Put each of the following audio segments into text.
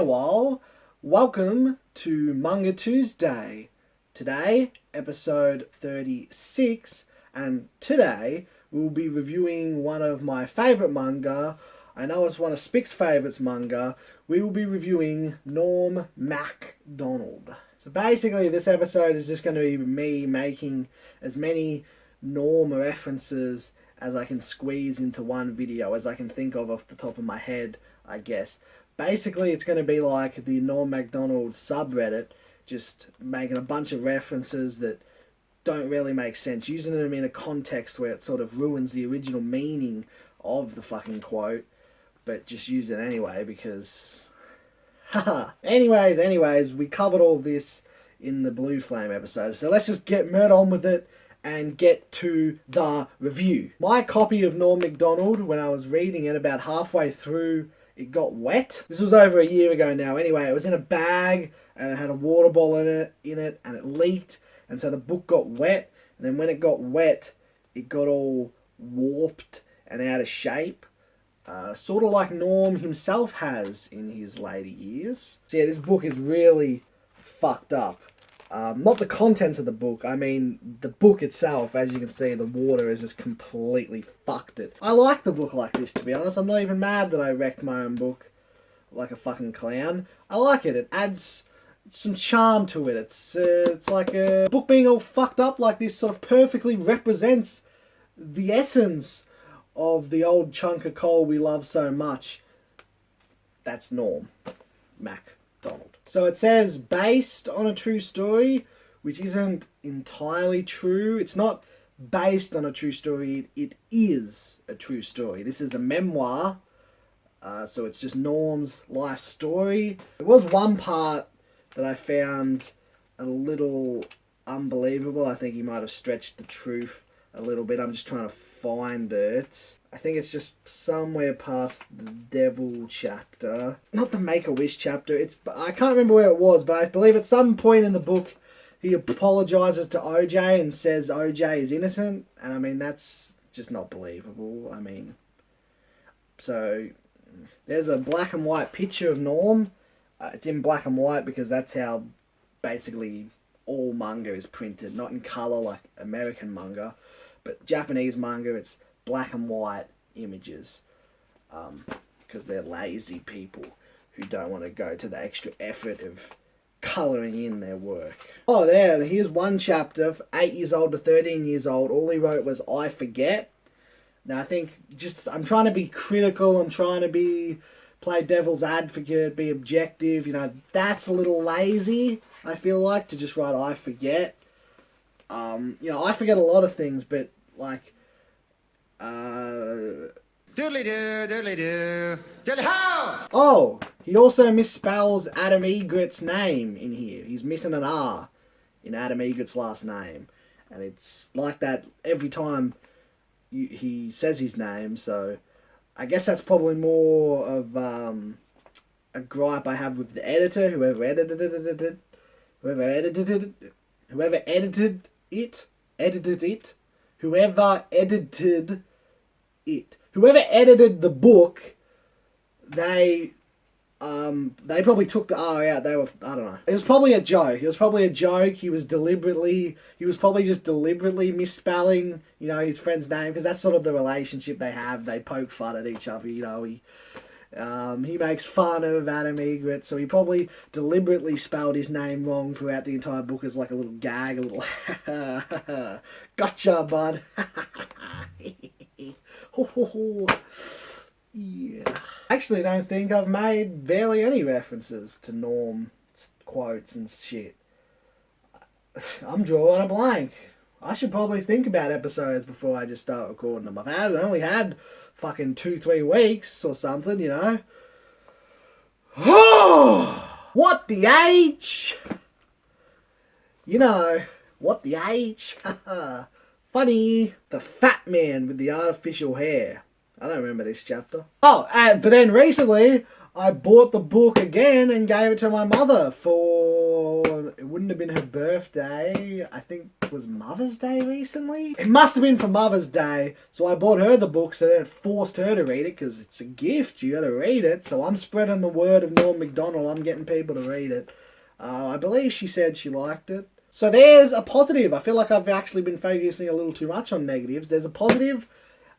a while. Welcome to Manga Tuesday. Today, episode 36, and today we'll be reviewing one of my favourite manga. I know it's one of Spick's favourites manga. We will be reviewing Norm Macdonald. So basically this episode is just going to be me making as many Norm references as I can squeeze into one video, as I can think of off the top of my head, I guess. Basically, it's going to be like the Norm Macdonald subreddit, just making a bunch of references that don't really make sense, using them in a context where it sort of ruins the original meaning of the fucking quote, but just use it anyway because... haha. Anyways, we covered all this in the Blue Flame episode, so let's just get on with it and get to the review. My copy of Norm Macdonald, when I was reading it, about halfway through, it got wet. This was over a year ago now. Anyway, it was in a bag and it had a water bottle in it and it leaked, and so the book got wet, and then when it got wet, it got all warped and out of shape. Sort of like Norm himself has in his later years. So yeah, this book is really fucked up. Not the contents of the book, I mean the book itself. As you can see, the water has just completely fucked it. I like the book like this, to be honest. I'm not even mad that I wrecked my own book like a fucking clown. I like it. It adds some charm to it. It's like a book being all fucked up like this sort of perfectly represents the essence of the old chunk of coal we love so much. That's Norm Macdonald. So it says, based on a true story, which isn't entirely true. It's not based on a true story, it is a true story. This is a memoir, so it's just Norm's life story. There was one part that I found a little unbelievable. I think he might have stretched the truth a little bit. I'm just trying to find it. I think it's just somewhere past the devil chapter. Not the Make-A-Wish chapter. I can't remember where it was, but I believe at some point in the book he apologises to OJ and says OJ is innocent. And I mean, that's just not believable. I mean, so there's a black and white picture of Norm. It's in black and white because that's how basically all manga is printed. Not in colour like American manga, but Japanese manga, it's black and white images, because they're lazy people who don't want to go to the extra effort of colouring in their work. Oh, here's one chapter, 8 years old to 13 years old. All he wrote was, I forget. Now, I think I'm trying to be critical, I'm trying to play devil's advocate, be objective. You know, that's a little lazy, I feel like, to just write, I forget. You know, I forget a lot of things, but like, doodly-doo, doodly-doo, doodly-ho! Oh, he also misspells Adam Egret's name in here. He's missing an R in Adam Egret's last name. And it's like that every time he says his name, so I guess that's probably more of a gripe I have with the editor, whoever edited whoever edited the book, they probably took the R out. I don't know. It was probably a joke. He was probably just deliberately misspelling, you know, his friend's name, because that's sort of the relationship they have. They poke fun at each other, you know. He makes fun of Adam Egret, so he probably deliberately spelled his name wrong throughout the entire book as like a little gag, a little gotcha, bud. Yeah. Actually, I don't think I've made barely any references to Norm quotes and shit. I'm drawing a blank. I should probably think about episodes before I just start recording them. I've only had fucking 2-3 weeks or something, you know. What the H? You know, what the H? Funny. The fat man with the artificial hair. I don't remember this chapter. Oh, but then recently I bought the book again and gave it to my mother for... wouldn't have been her birthday. I think it was Mother's Day recently. It must have been for Mother's Day. So I bought her the book, so then it forced her to read it because it's a gift. You got to read it. So I'm spreading the word of Norm Macdonald. I'm getting people to read it. I believe she said she liked it. So there's a positive. I feel like I've actually been focusing a little too much on negatives. There's a positive.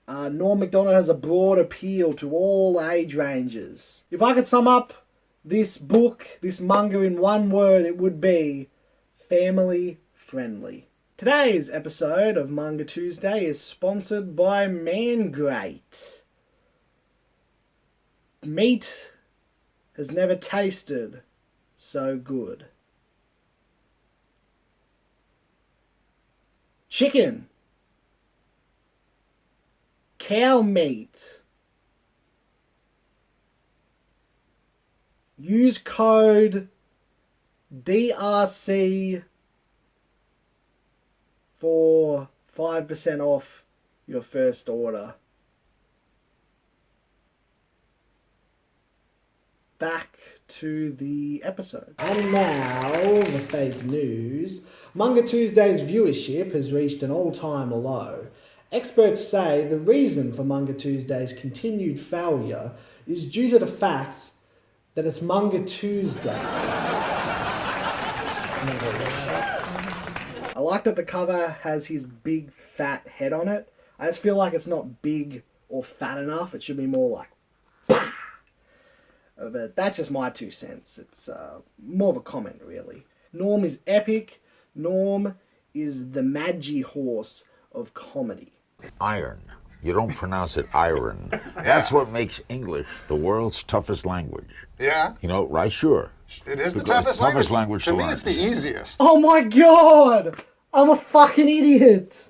Norm Macdonald has a broad appeal to all age ranges. If I could sum up this book, this manga in one word, it would be family friendly. Today's episode of Manga Tuesday is sponsored by Mangrate. Meat has never tasted so good. Chicken. Cow meat. Use code DRC for 5% off your first order. Back to the episode. And now, the fake news. Manga Tuesday's viewership has reached an all-time low. Experts say the reason for Manga Tuesday's continued failure is due to the fact that it's Manga Tuesday. I like that the cover has his big fat head on it. I just feel like it's not big or fat enough. It should be more like... But that's just my 2 cents. It's more of a comment, really. Norm is epic. Norm is the Magi horse of comedy. Iron. You don't pronounce it iron. That's what makes English the world's toughest language. Yeah? You know, right? Sure. It is the Because toughest language. to To me, learn. it's the easiest. Oh my god! I'm a fucking idiot!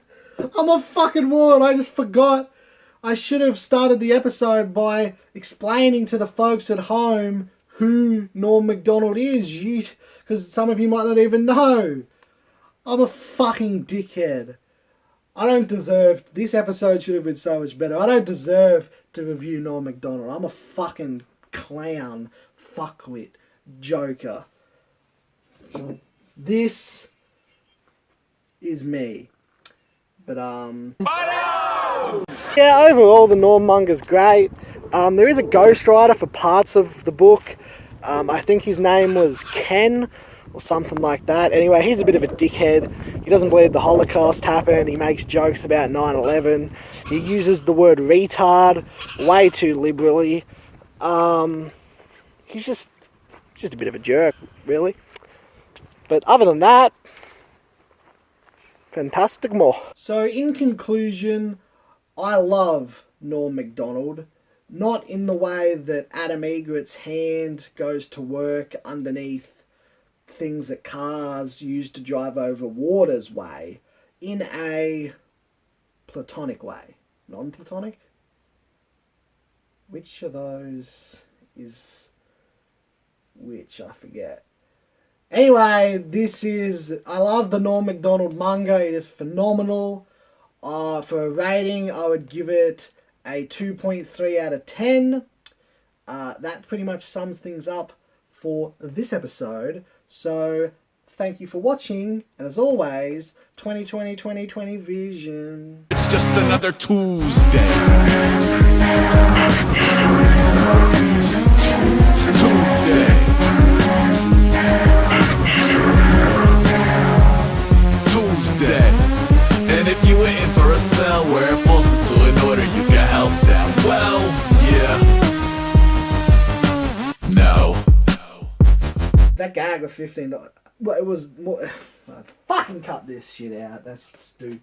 I'm a fucking moron. I just forgot. I should have started the episode by explaining to the folks at home who Norm Macdonald is. Because some of you might not even know. I'm a fucking dickhead. I don't deserve... This episode should have been so much better. I don't deserve to review Norm Macdonald. I'm a fucking clown, fuckwit, joker. This is me. But, yeah, overall, the Norm manga's great. There is a ghostwriter for parts of the book. I think his name was Ken, or something like that. Anyway, he's a bit of a dickhead. He doesn't believe the Holocaust happened. He makes jokes about 9/11. He uses the word retard way too liberally. He's just a bit of a jerk, really. But other than that, fantastic more. So in conclusion, I love Norm Macdonald. Not in the way that Adam Egret's hand goes to work underneath things that cars use to drive over waters way, in a platonic way. Non-platonic? Which of those is which? I forget. Anyway, I love the Norm Macdonald manga. It is phenomenal. For a rating, I would give it a 2.3 out of 10. That pretty much sums things up for this episode. So, thank you for watching, and as always, 2020 vision. It's just another Tuesday. Tuesday. And if you were in for a spell where it falls into an order, you can help that. Well, yeah. No. That gag was $15. Well, it was more... Fucking cut this shit out. That's stupid.